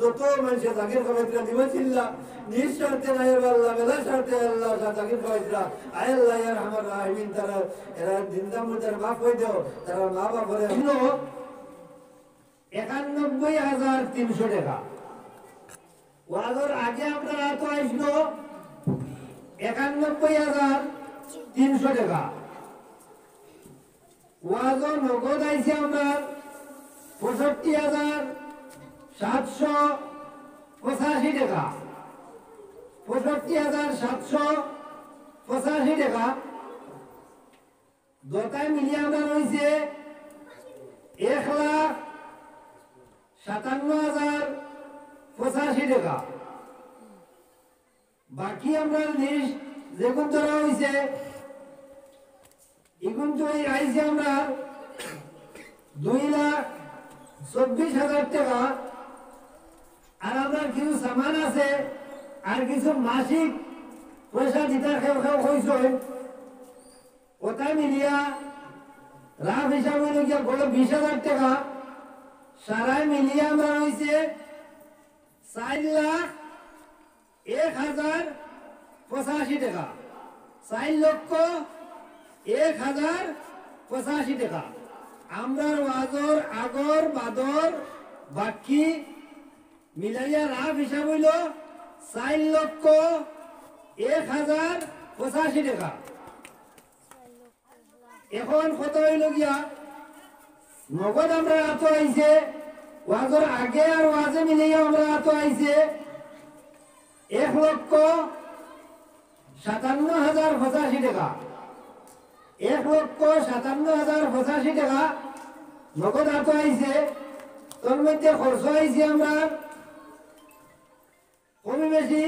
যত মানুষে জাকির খাওয়াইতরা দিবা চিল্লা নিজ স্বার্থে নাই আল্লাহ মেলা স্বার্থে আল্লাহ জাকির খাওয়াইতরা আয় আল্লাহ ইয়ার আমার রাহিমিন তারা এরা জিন্দা মুর্দার মাফ হয়ে দাও তারা মা বাপরে ৯১,৩০০ টাকা ওয়াজর আগে আমরা তো আসলো ৯১,৩০০ টাকা ওয়াজর নগদ আইছে আমরা ৬৫,৭৮৫ টাকা ৬৫,৭৮৫ টাকা দোটায় মিলিয়ে আমরা রয়েছে ১,৫৭,০৮৫ টাকা বাকি আমরা লিস্ট যেগুন ধরা হয়েছে এগুন তো আইছে আমরা ২,২৪,০০০ টাকা আর আমরা কিছু সামান আছে আর কিছু মাসিক পয়সা দিতে হয়েছে ওটা মিলিয়া লাভ হিসাবে বড় ২০,০০০ টাকা সারাই মিলিয়ে আমরা হয়েছে ৪,০১,০৮৫ টাকা ৪,১,০৮৫ টাকা আমরা ওয়াজর আগর বাদর বাকি মিলাইয়া লাভ হিসাব হইল ৪,১,০৮৫ টাকা এখন কত হইল গিয়া নগদ আমরা এত আইছে ওয়াজর আগে আর ওয়াজে মিলাইয়া আমরা এত আইছে ১,৫৭,০৮৫ টাকা ১,৫৭,০৮৫ টাকা নগদ এত আইছে তোর মধ্যে খরচ আইছে আমরা কমে বেশি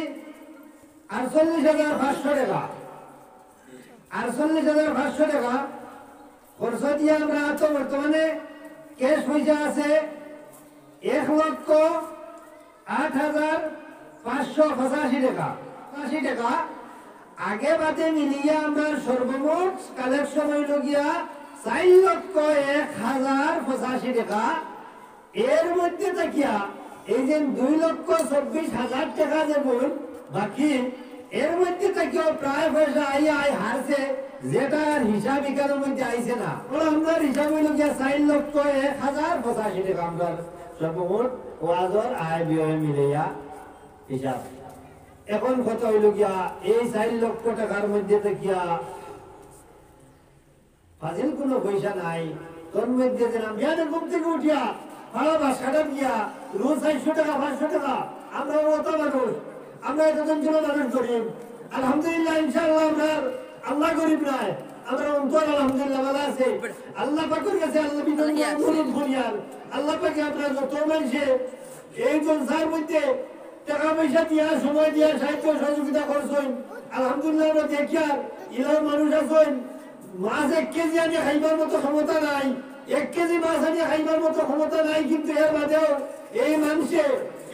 ৪৮,৫০০ টাকা ৪৮,৫০০ টাকা খরচ দিয়ে আমরা তো বর্তমানে ক্যাশ পয়সা আছে ১,০৮,৫৮৫ টাকা ৮৫ টাকা আগে বাদে মিলিয়ে আমরা সর্বমোট কালেকশন হইল গিয়া ৪,০১,০৮৫ টাকা এর মধ্যে দেখিয়া এই যে ২,২৪,০০০ টাকা যেমন বাকি এর মধ্যে থেকেও প্রায় পয়সা হারছে যেটা হিসাব এখানের মধ্যে আইছে না আমরা হিসাব হইল গিয়া ৪,০১,০৮৫ টাকা আমরা সর্বমোট ওয়াজর আয় ব্যয় মিলাইয়া হিসাব এখন কত হইল গিয়া এই ৪,০০,০০০ টাকার মধ্যে দেখিয়া ফাজিল কোনো পয়সা নাই তোর মধ্যে দিলাম ঘুম থেকে উঠিয়া ভালো বাসাটা গিয়া রোজ ৪০০ টাকা ৫০০ টাকা আমরা অত মানুষ আমরা এতজন জন মানুষ গরিব আলহামদুলিল্লাহ ইনশাআল্লাহ আমরা আল্লাহ গরিব নাই আমরা অন্তর আলহামদুলিল্লাহ ভালো আছে আল্লাহ পাকের কাছে আল্লাহ অনুরোধ করি আর আল্লাহ পাকে আপনার যত মানুষে এই জলসার মধ্যে টাকা পয়সা দিয়া সময় দিয়া সাহিত্য সহযোগিতা করছেন আলহামদুলিল্লাহ আমরা দেখি আর ইলার মানুষ আছেন মাছ ১ কেজি আনিয়ে খাইবার মতো ক্ষমতা নাই ১ কেজি মাছ আনিয়ে খাইবার মতো ক্ষমতা নাই কিন্তু এর বাদেও এই মানুষে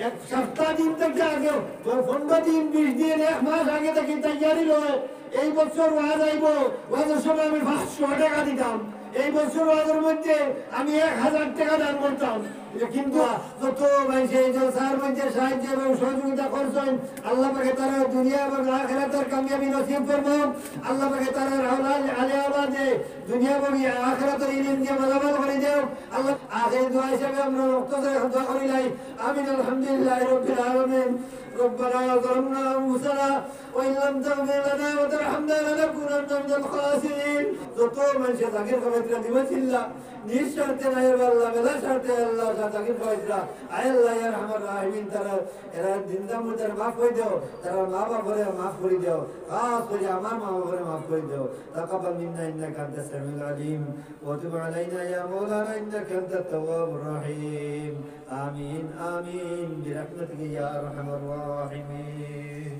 এক সপ্তাহ দিন থেকে আগে ১৫ দিন ২০ দিন ১ মাস আগে থেকে তৈরি রয় এই বছর ওয়াজ আইব ওয়াজের সময় আমি ৫০০ টাকা দিতাম এই বছর ওয়াজের মধ্যে আমি ১,০০০ টাকা দান করতাম কিন্তু যত মানুষ এই জলসার মধ্যে সাহায্য এবং সহযোগিতা করছেন আল্লাহ পাকে তারা দুনিয়া এবং আখিরাতের কামিয়াবি নসিব করবো আল্লাহ পাকে তারা আলে আওলাদে দুনিয়া এবং আখিরাতের ইলম দিয়ে মালামাল করে দেও আল্লাহ আখির দোয়া হিসেবে আমরা মুক্তদের দোয়া করি নাই আমিন আলহামদুলিল্লাহ রাব্বিল আলামিন ربنا ظلمنا أنفسنا وإن لم تغفر لنا وترحمنا لنكونن من الخاسرين যত মানুষে জাকির খাওয়াইতরা দিবা চিল্লা নিজ স্বার্থে নাই আল্লাহ মেলা স্বার্থে আল্লাহ জাকির খাওয়াইতরা আয় আল্লাহ ইয়ার আমার রাহিমিন তারা এরা জিন্দা মুর্দার মাফ করে দাও তারা মা বাপরে মাফ করে দাও খাস করে আমার মা বাপরে মাফ করে দাও তাকাব্বাল মিন্না ইন্নাকা আনতাস সামিউল আলিম ওয়া তুব আলাইনা ইয়া মাওলানা ইন্নাকা আনতাত তাওয়াবুর রহিম আমিন আমিন বিরহমাতিকা ইয়া আরহামার রাহিমিন